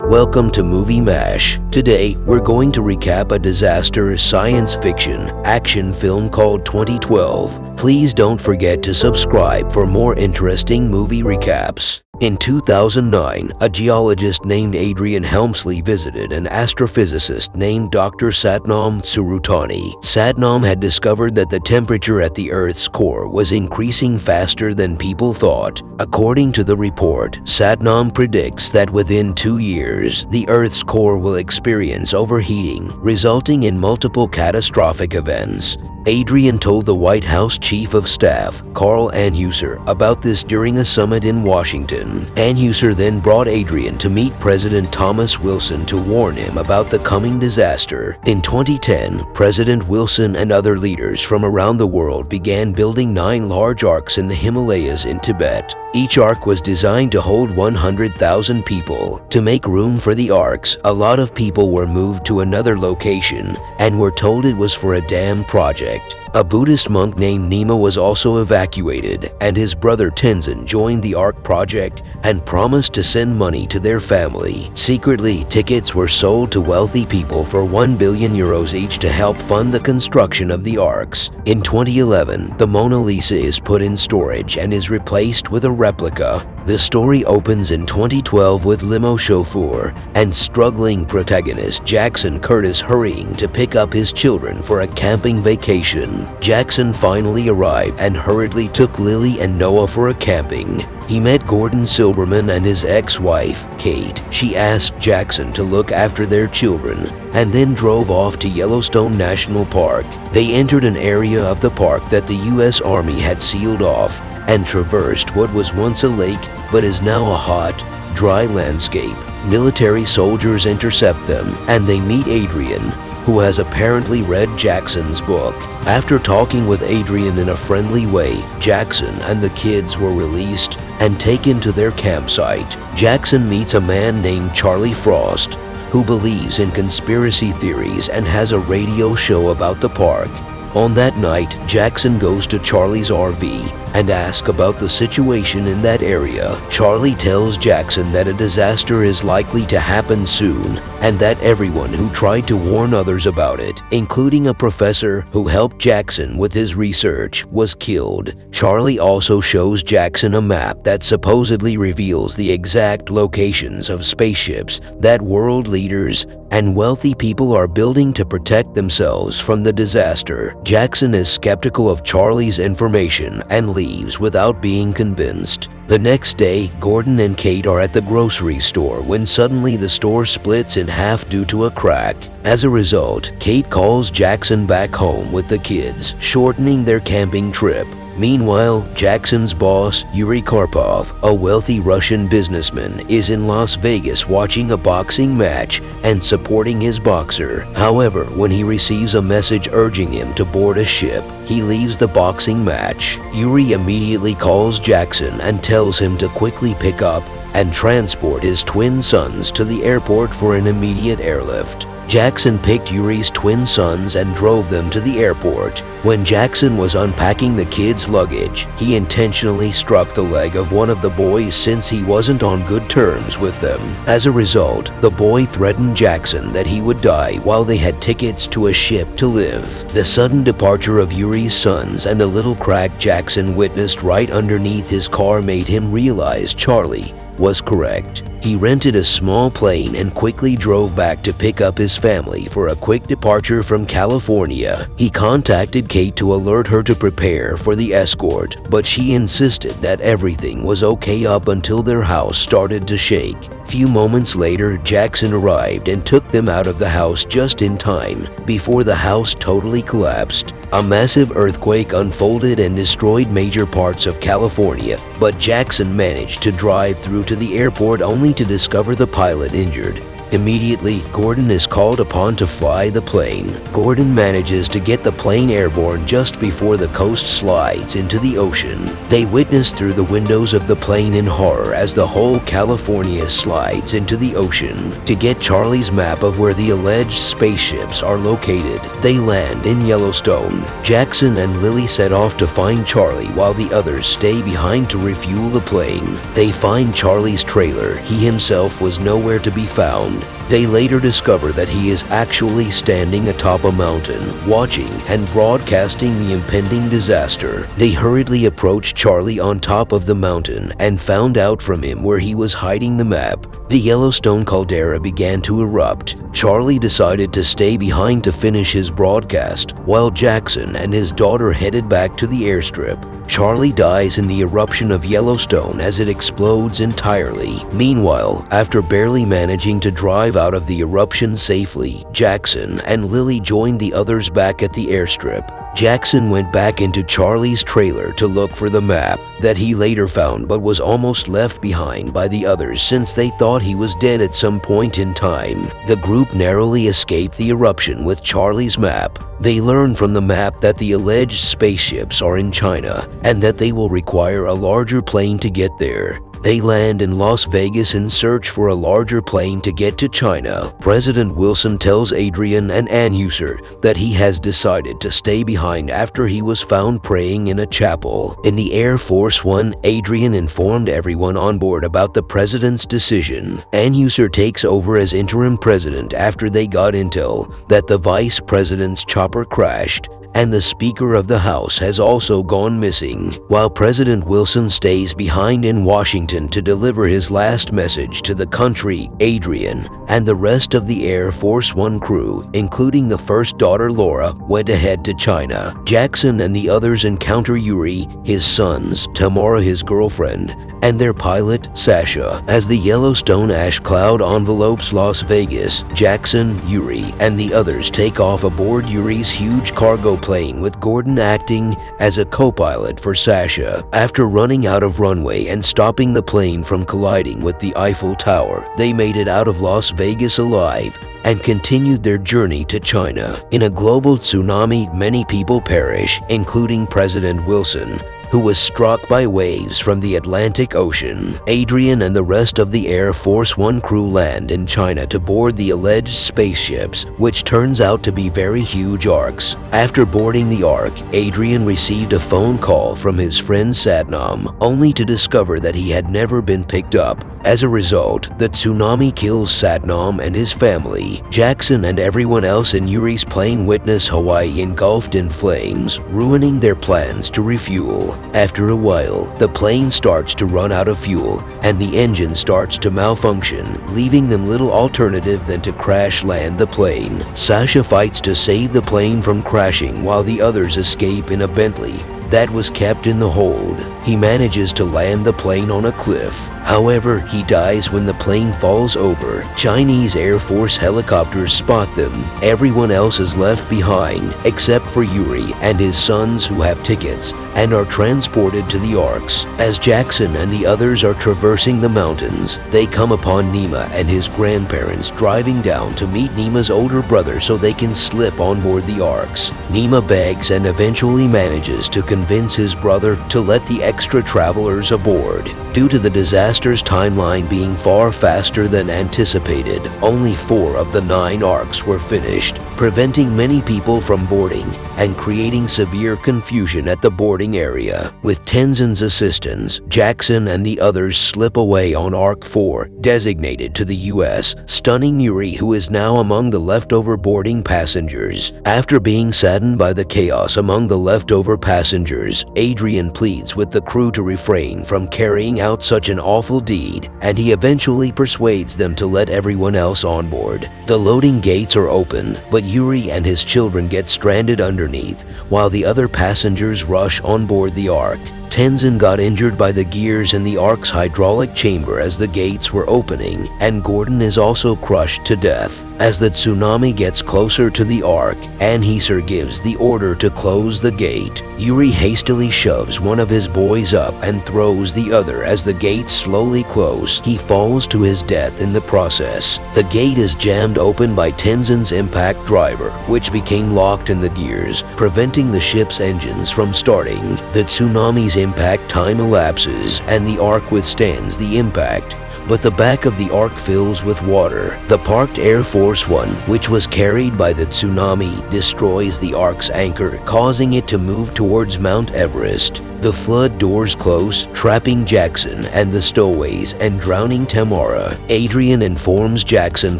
Welcome to Movie Mash. Today, we're going to recap a disaster science fiction action film called 2012. Please don't forget to subscribe for more interesting movie recaps. In 2009, a geologist named Adrian Helmsley visited an astrophysicist named Dr. Satnam Tsurutani. Satnam had discovered that the temperature at the Earth's core was increasing faster than people thought. According to the report, Satnam predicts that within 2 years, the Earth's core will experience overheating, resulting in multiple catastrophic events. Adrian told the White House Chief of Staff, Carl Anheuser, about this during a summit in Washington. Anheuser then brought Adrian to meet President Thomas Wilson to warn him about the coming disaster. In 2010, President Wilson and other leaders from around the world began building 9 large arks in the Himalayas in Tibet. Each ark was designed to hold 100,000 people. To make room for the arks, a lot of people were moved to another location and were told it was for a dam project. A Buddhist monk named Nima was also evacuated, and his brother Tenzin joined the Ark project and promised to send money to their family. Secretly, tickets were sold to wealthy people for 1 billion euros each to help fund the construction of the Arks. In 2011, the Mona Lisa is put in storage and is replaced with a replica. The story opens in 2012 with limo chauffeur and struggling protagonist Jackson Curtis hurrying to pick up his children for a camping vacation. Jackson finally arrived and hurriedly took Lily and Noah for a camping. He met Gordon Silberman and his ex-wife, Kate. She asked Jackson to look after their children and then drove off to Yellowstone National Park. They entered an area of the park that the U.S. Army had sealed off and traversed what was once a lake but is now a hot, dry landscape. Military soldiers intercept them and they meet Adrian, who has apparently read Jackson's book. After talking with Adrian in a friendly way, Jackson and the kids were released and taken to their campsite. Jackson meets a man named Charlie Frost, who believes in conspiracy theories and has a radio show about the park. On that night, Jackson goes to Charlie's RV and asks about the situation in that area. Charlie tells Jackson that a disaster is likely to happen soon and that everyone who tried to warn others about it, including a professor who helped Jackson with his research, was killed. Charlie also shows Jackson a map that supposedly reveals the exact locations of spaceships that world leaders and wealthy people are building to protect themselves from the disaster. Jackson is skeptical of Charlie's information and leaves without being convinced. The next day, Gordon and Kate are at the grocery store when suddenly the store splits in half due to a crack. As a result, Kate calls Jackson back home with the kids, shortening their camping trip. Meanwhile, Jackson's boss, Yuri Karpov, a wealthy Russian businessman, is in Las Vegas watching a boxing match and supporting his boxer. However, when he receives a message urging him to board a ship, he leaves the boxing match. Yuri immediately calls Jackson and tells him to quickly pick up and transport his twin sons to the airport for an immediate airlift. Jackson picked Yuri's twin sons and drove them to the airport. When Jackson was unpacking the kids' luggage, he intentionally struck the leg of one of the boys since he wasn't on good terms with them. As a result, the boy threatened Jackson that he would die while they had tickets to a ship to live. The sudden departure of Yuri's sons and a little crack Jackson witnessed right underneath his car made him realize Charlie was correct. He rented a small plane and quickly drove back to pick up his family for a quick departure from California. He contacted Kate to alert her to prepare for the escort, but she insisted that everything was okay up until their house started to shake. Few moments later, Jackson arrived and took them out of the house just in time before the house totally collapsed. A massive earthquake unfolded and destroyed major parts of California, but Jackson managed to drive through to the airport only to discover the pilot injured. Immediately, Gordon is called upon to fly the plane. Gordon manages to get the plane airborne just before the coast slides into the ocean. They witness through the windows of the plane in horror as the whole California slides into the ocean. To get Charlie's map of where the alleged spaceships are located, they land in Yellowstone. Jackson and Lily set off to find Charlie while the others stay behind to refuel the plane. They find Charlie's trailer. He himself was nowhere to be found. They later discover that he is actually standing atop a mountain, watching and broadcasting the impending disaster. They hurriedly approached Charlie on top of the mountain and found out from him where he was hiding the map. The Yellowstone caldera began to erupt. Charlie decided to stay behind to finish his broadcast, while Jackson and his daughter headed back to the airstrip. Charlie dies in the eruption of Yellowstone as it explodes entirely. Meanwhile, after barely managing to drive out of the eruption safely, Jackson and Lily joined the others back at the airstrip. Jackson went back into Charlie's trailer to look for the map that he later found but was almost left behind by the others since they thought he was dead at some point in time. The group narrowly escaped the eruption with Charlie's map. They learn from the map that the alleged spaceships are in China and that they will require a larger plane to get there. They land in Las Vegas in search for a larger plane to get to China. President Wilson tells Adrian and Anheuser that he has decided to stay behind after he was found praying in a chapel. In the Air Force One, Adrian informed everyone on board about the president's decision. Anheuser takes over as interim president after they got intel that the vice president's chopper crashed and the Speaker of the House has also gone missing, while President Wilson stays behind in Washington to deliver his last message to the country. Adrian and the rest of the Air Force One crew, including the first daughter Laura, went ahead to China. Jackson and the others encounter Yuri, his sons, Tamara his girlfriend, and their pilot, Sasha. As the Yellowstone ash cloud envelopes Las Vegas, Jackson, Yuri, and the others take off aboard Yuri's huge cargo plane with Gordon acting as a co-pilot for Sasha. After running out of runway and stopping the plane from colliding with the Eiffel Tower, they made it out of Las Vegas alive and continued their journey to China. In a global tsunami, many people perish, including President Wilson, who was struck by waves from the Atlantic Ocean. Adrian and the rest of the Air Force One crew land in China to board the alleged spaceships, which turns out to be very huge ARKS. After boarding the Ark, Adrian received a phone call from his friend Satnam, only to discover that he had never been picked up. As a result, the tsunami kills Satnam and his family. Jackson and everyone else in Yuri's plane witness Hawaii engulfed in flames, ruining their plans to refuel. After a while, the plane starts to run out of fuel and the engine starts to malfunction, leaving them little alternative than to crash land the plane. Sasha fights to save the plane from crashing while the others escape in a Bentley that was kept in the hold. He manages to land the plane on a cliff. However, he dies when the plane falls over. Chinese Air Force helicopters spot them. Everyone else is left behind, except for Yuri and his sons who have tickets and are transported to the ARKS. As Jackson and the others are traversing the mountains, they come upon Nima and his grandparents driving down to meet Nima's older brother so they can slip on board the ARKS. Nima begs and eventually manages to convince his brother to let the extra travelers aboard. Due to the disaster's timeline being far faster than anticipated, only 4 of the 9 ARKS were finished, preventing many people from boarding and creating severe confusion at the boarding area. With Tenzin's assistance, Jackson and the others slip away on Ark 4, designated to the US, stunning Yuri, who is now among the leftover boarding passengers. After being saddened by the chaos among the leftover passengers, Adrian pleads with the crew to refrain from carrying out such an awful deed, and he eventually persuades them to let everyone else on board. The loading gates are open, but Yuri and his children get stranded underneath, while the other passengers rush on board the Ark. Tenzin got injured by the gears in the Ark's hydraulic chamber as the gates were opening, and Gordon is also crushed to death. As the tsunami gets closer to the Ark, Anheuser gives the order to close the gate. Yuri hastily shoves one of his boys up and throws the other as the gates slowly close. He falls to his death in the process. The gate is jammed open by Tenzin's impact driver, which became locked in the gears, preventing the ship's engines from starting. The tsunami's impact time elapses, and the Ark withstands the impact. But the back of the Ark fills with water. The parked Air Force One, which was carried by the tsunami, destroys the Ark's anchor, causing it to move towards Mount Everest. The flood doors close, trapping Jackson and the stowaways and drowning Tamara. Adrian informs Jackson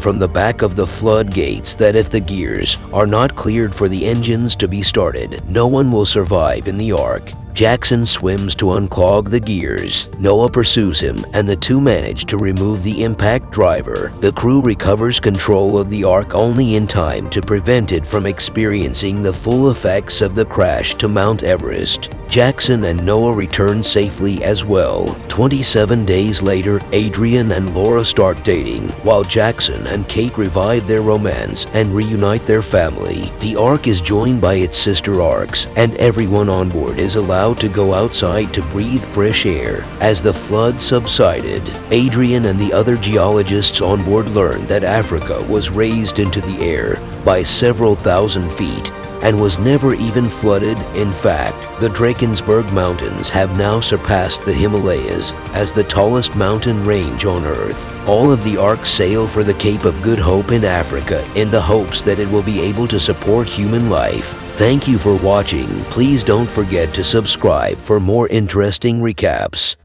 from the back of the flood gates that if the gears are not cleared for the engines to be started, no one will survive in the Ark. Jackson swims to unclog the gears. Noah pursues him, and the two manage to remove the impact driver. The crew recovers control of the Ark only in time to prevent it from experiencing the full effects of the crash to Mount Everest. Jackson and Noah return safely as well. 27 days later, Adrian and Laura start dating, while Jackson and Kate revive their romance and reunite their family. The Ark is joined by its sister Arks, and everyone on board is allowed to go outside to breathe fresh air. As the flood subsided, Adrian and the other geologists on board learned that Africa was raised into the air by several thousand feet and was never even flooded. In fact, the Drakensberg Mountains have now surpassed the Himalayas as the tallest mountain range on Earth. All of the Ark sail for the Cape of Good Hope in Africa in the hopes that it will be able to support human life. Thank you for watching. Please don't forget to subscribe for more interesting recaps.